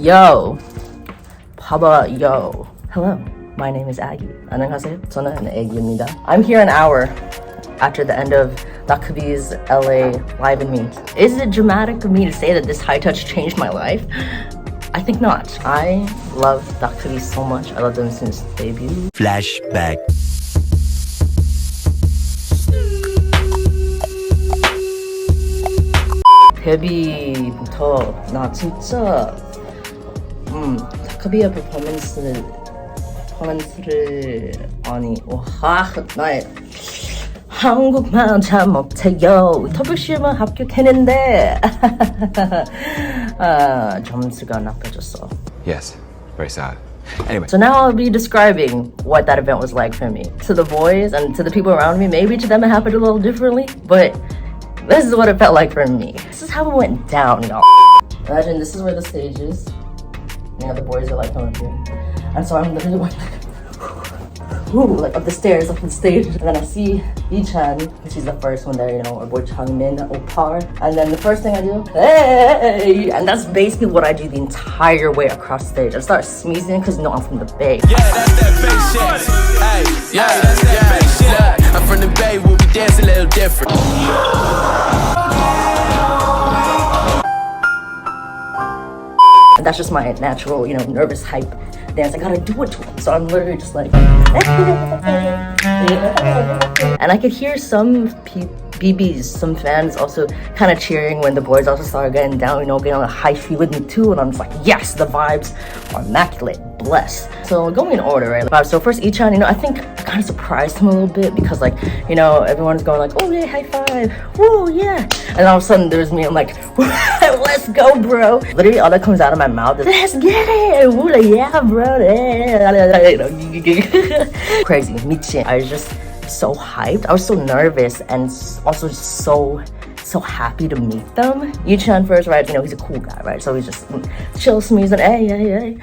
Yo, Papa, yo. Hello, my name is Aggie. 안녕하세요. 저는 Aggie입니다. I'm here an hour after the end of DKB's LA Live and Meet. Is it dramatic of me to say that this high touch changed my life? I think not. I love DKB so much. I love them since debut. Flashback. 데뷔부터 나 진짜 DKB의 퍼포먼스를 아니 와 나의 한국말 잘 못해요. 터블시험을 합격했는데 점수가 나빠졌어. Yes, very sad. Anyway. So now I'll be describing what that event was like for me. To the boys and to the people around me, maybe to them it happened a little differently, but this is what it felt like for me. This is how it went down, y'all. Imagine this is where the stage is. You know, the boys are like coming through. And so I'm literally like, like up the stairs, up the stage. And then I see Heechan, she's the first one there, you know, our boy Changmin, Opar. And then the first thing I do, hey! And that's basically what I do the entire way across stage. I start smeezing because you know I'm from the Bay. Yeah, that's that bass shit. Hey, yeah, that's that bass shit. I'm from the Bay, we'll be dancing a little different. And that's just my natural, you know, nervous hype dance. I gotta do it to him. So I'm literally just like, and I could hear some BBs, some fans also kind of cheering when the boys also started getting down, you know, getting on a high feel with me too. And I'm just like, yes, the vibes are immaculate, blessed. So going in order, right? So first Heechan, you know, I think I kind of surprised him a little bit because like, you know, everyone's going like, oh yeah, high five, woo, yeah. And all of a sudden there's me, I'm like, let's go, bro. Literally all that comes out of my mouth is, let's get it, woo, yeah, bro. Crazy, 미친. I was just so hyped. I was so nervous and also so happy to meet them. Heechan first, right? You know, he's a cool guy, right? So he's just chill, smeezing, hey, hey, hey.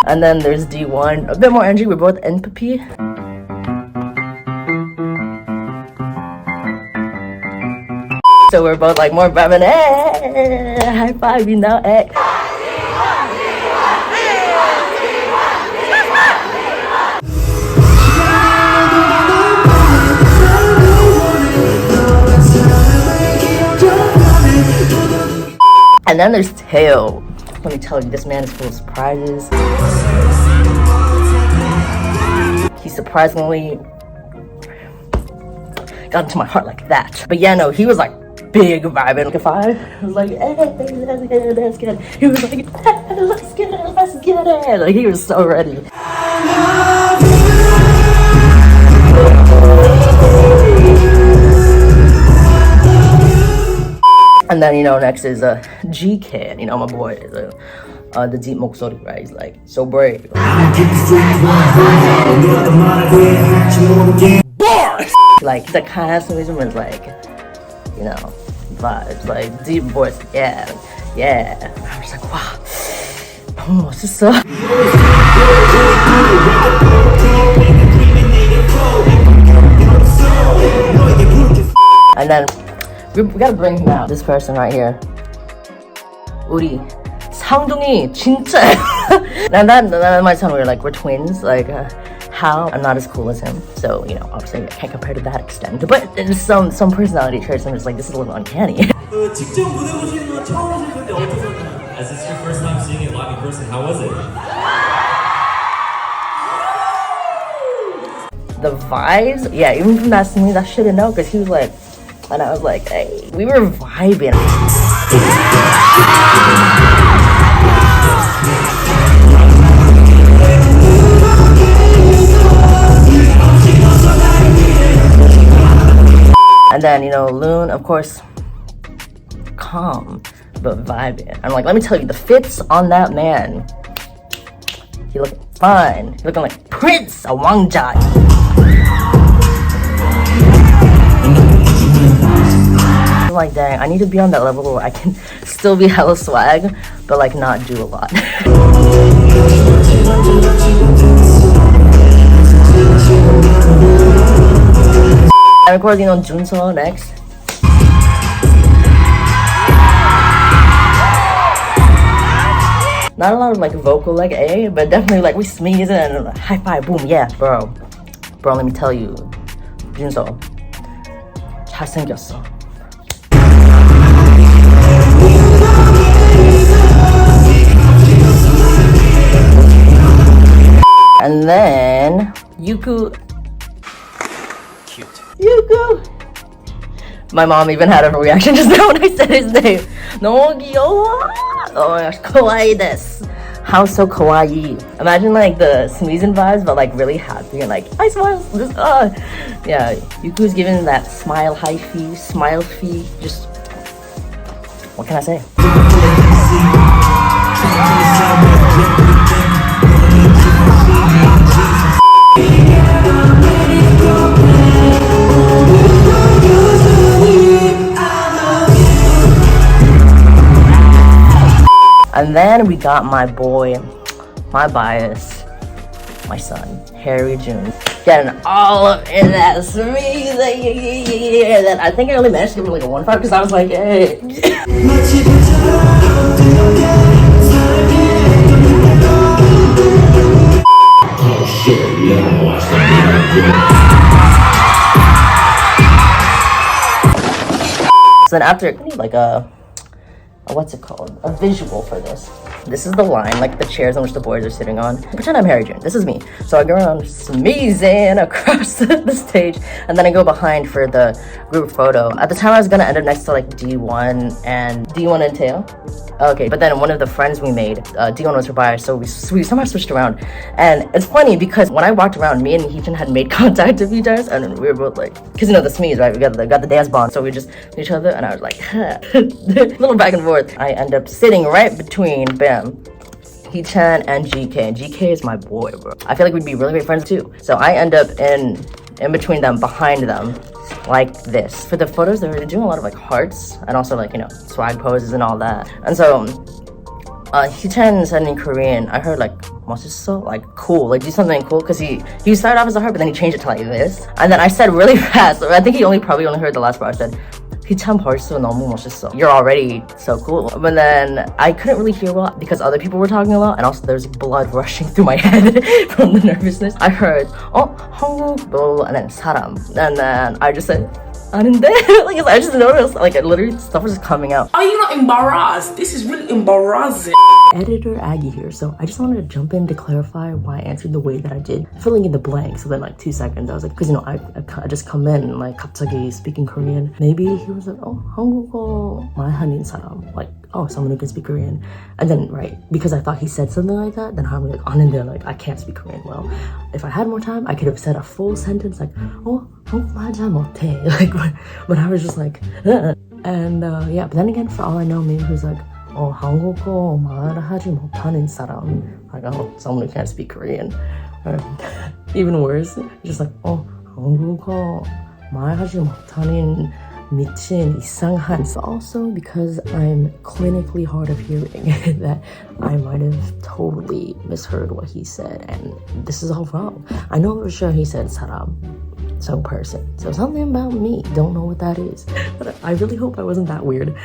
And then there's D1, a bit more energy. We're both NPP. So we're both like more vibing, hey, high five, you know, hey. And then there's Teo. Let me tell you, this man is full of surprises. He surprisingly got into my heart like that. But yeah, no, he was like big vibing. If I was like, hey, let's get it, let's get it. He was like, hey, let's get it, let's get it. Like, he was so ready. And then, you know, next is GK, you know, my boy, the deep 목소리, right? He's like, so brave. Bars! Like, he's like, kind of some reason, like, you know, vibes, like, deep voice, yeah, yeah. I was like, wow, 너무 멋있어. And then, we gotta bring him out. This person right here. 우리 상둥이 진짜. That might sound weird, like we're twins. Like how I'm not as cool as him, so you know, obviously I can't compare to that extent. But there's some personality traits. I'm just like, this is a little uncanny. 직접 무대 보시는 거 처음 오실 텐데 어떠셨나요? As it's your first time seeing it live in person, how was it? The vibes, yeah. Even from that scene, I shouldn't know because he was like. And I was like, hey, we were vibing. And then, you know, Lune, of course, calm, but vibing. I'm like, let me tell you, the fits on that man, he looked fine. He looking like Prince, a 왕자. like, dang, I need to be on that level where I can still be hella swag, but like not do a lot. And of course, you know, Junseo next. Not a lot of like vocal like A, but definitely like we smeezing and high five, boom, yeah, bro. Bro, let me tell you, Junseo, 잘생겼어. And then Yuku. Cute. Yuku. My mom even had a reaction just now when I said his name. 너무 귀여워. Oh my gosh, kawaii desu. How so kawaii? Imagine like the smeezing vibes, but like really happy and like I smile. Just yeah. Yuku's giving that smile hyphy, smile fee. Just what can I say? And then we got my boy, my bias, my son, Heechan, getting all up in that smeezing. Then I think I only managed to give him like a 1-5 because I was like, hey. So then after like what's it called? A visual for this. This is the line, like the chairs on which the boys are sitting on. Pretend I'm Heechan. This is me. So I go around smeezing across the stage, and then I go behind for the group photo. At the time, I was gonna end up next to like D1 and Teo. Okay, but then one of the friends we made, D1 was her bias, so we somehow switched around. And it's funny because when I walked around, me and Heechan had made contact with each other, and we were both like, because you know the smeeze, right? We got the dance bond, so we just each other, and I was like, little back and forth. I end up sitting right between, bam, Heechan and GK. And GK is my boy, bro. I feel like we'd be really great friends too. So I end up in between them, behind them, like this. For the photos, they were doing a lot of like hearts and also like, you know, swag poses and all that. And so Heechan said in Korean, I heard like 멋있어, like cool, like do something cool, because he started off as a heart, but then he changed it to like this. And then I said really fast, I think he probably only heard the last part. I said, Heechan 벌써 너무 멋있어. You're already so cool. But then I couldn't really hear well because other people were talking a lot, and also there's blood rushing through my head from the nervousness. I heard, 한국도, and then 사람. And then I just said, 아닌데? Like I just noticed, like literally stuff was just coming out. Are you not embarrassed? This is really embarrassing. Editor Aggie here, so I just wanted to jump in to clarify why I answered the way that I did, filling in the blanks. So then like 2 seconds I was like, because you know I just come in and like 갑자기 speaking Korean. Maybe he was like, 한국어 말하는 사람, like someone who can speak Korean. And then right, because I thought he said something like that, then I'm like 아는데, like I can't speak Korean well. If I had more time, I could have said a full sentence like 한국말 잘 못해, like but I was just like and yeah, but then again, for all I know, maybe he was like 한국어 말하지 못하는 사람, like someone who can't speak Korean. Even worse, just like 한국어 말하지 못하는 미친 이상한. Also because I'm clinically hard of hearing, that I might have totally misheard what he said, and this is all wrong. I know for sure he said 사람, so person. So something about me, don't know what that is. But I really hope I wasn't that weird.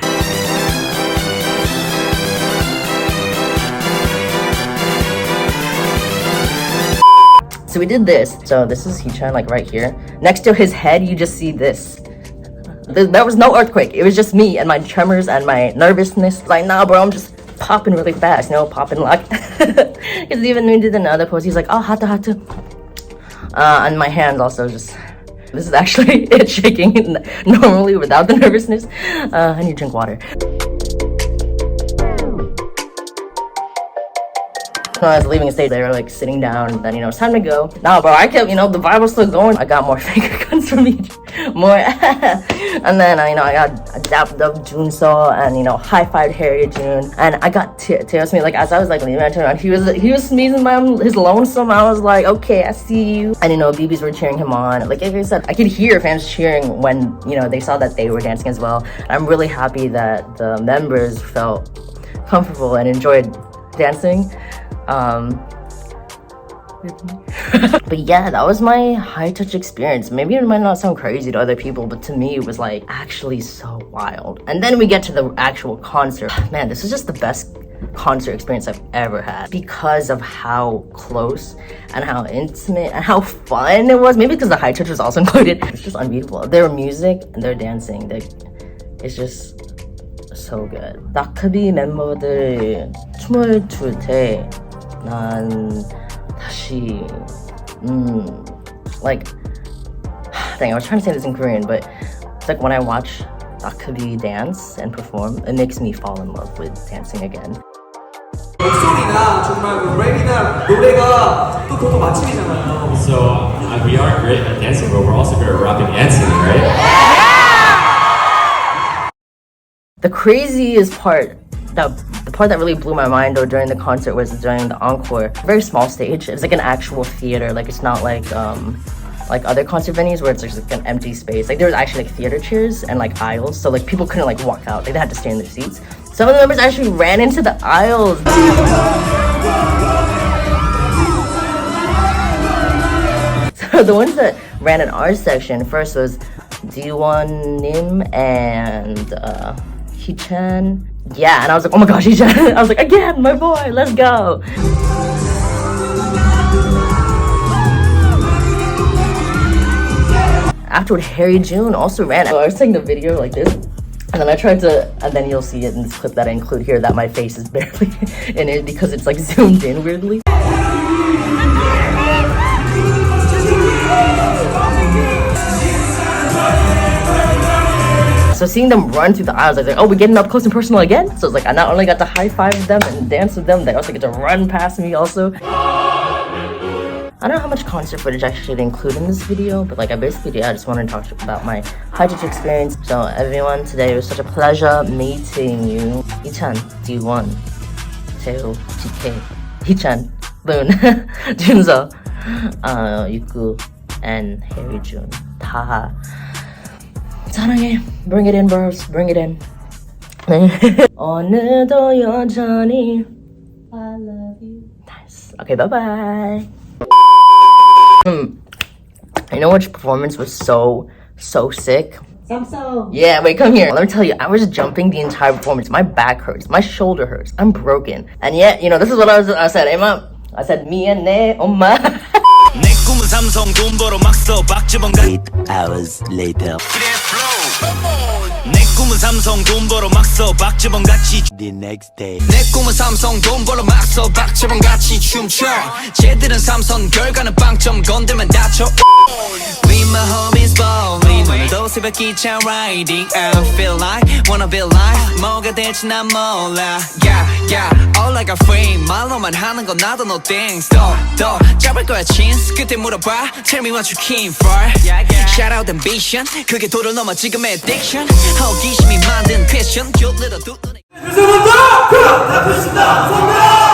So we did this. So this is Heechan, like right here. Next to his head, you just see this. There was no earthquake. It was just me and my tremors and my nervousness. Like, nah, bro, I'm just popping really fast, you know, popping like. Because even when we did another pose, he's like, hata. And my hands also just. This is actually it shaking normally without the nervousness. I need to drink water. When I was leaving the stage, they were like sitting down, and then, you know, it's time to go. Nah, bro, I kept, you know, the vibe was still going. I got more finger guns from each, more. And then, you know, I dapped up Junseo and, you know, high-fived Heechan. And I got tears me, like, as I was like leaving, I turned around, he was smeezing by his lonesome. I was like, okay, I see you. And, you know, BBs were cheering him on. Like I said, I could hear fans cheering when, you know, they saw that they were dancing as well. I'm really happy that the members felt comfortable and enjoyed dancing. But yeah, that was my high touch experience. Maybe it might not sound crazy to other people, but to me it was like actually so wild. And then we get to the actual concert. Man, this is just the best concert experience I've ever had because of how close and how intimate and how fun it was. Maybe because the high touch was also included. It's just unbeatable. Their music and their dancing, it's just so good. DKB 멤버들 춤을 출 때 난 다시 like, dang, I was trying to say this in Korean, but it's like when I watch DKB dance and perform, it makes me fall in love with dancing again. 목소리나 정말 그 랩이나 노래가 또 그것도 맛집이잖아요. So we are great at dancing, but we're also good at rapping and singing, right? The craziest part, the part that really blew my mind though during the concert was during the encore. Very small stage. It's like an actual theater. Like it's not like other concert venues where it's just like an empty space. Like there was actually like theater chairs and like aisles, so like people couldn't like walk out. Like they had to stay in their seats. Some of the members actually ran into the aisles. So the ones that ran in our section first was D1님 and Heechan. Yeah, and I was like, oh my gosh, Heechan. I was like, again, my boy, let's go. Afterward, Heechan also ran. So I was taking the video like this, and then I tried to, and then you'll see it in this clip that I include here that my face is barely in it because it's like zoomed in weirdly. So seeing them run through the aisles, I was like, oh, we're getting up close and personal again? So it's like I not only got to high-five them and dance with them, they also get to run past me also. I don't know how much concert footage I should include in this video, but like I just wanted to talk about my high touch experience. So everyone, today it was such a pleasure meeting you. Heechan, D1, Seo, DK, Heechan, Lune, Junseo, Yuku, and Heechan, AHAHA. 사랑해. Bring it in, bros. Bring it in. 오늘도 여전히 I love you. Nice. Okay, bye-bye. You know which performance was so sick? Junseo. Yeah, wait, come here. Let me tell you, I was jumping the entire performance. My back hurts. My shoulder hurts. I'm broken. And yet, you know, this is what I said. Emma, I said, 미안해, 엄마. 8 hours later. The next day. 내 꿈은 삼성 돈 벌어 막 써 박재범같이 춤춰 쟤들은 삼선 결과는 빵점 건들면 다쳐 We my homies balling 오늘도 새벽 기차 riding I feel like wanna be live 뭐가 될지 난 몰라 Yeah yeah all like a free 말로만 하는 건 나도 no things 더 잡을 거야 chins 그때 물어봐 Tell me what you keen for Shout out ambition 그게 도를 넘어 지금의 addiction 호기심이 만든 패션 교 little dude 죄송합니다! 다 표시다!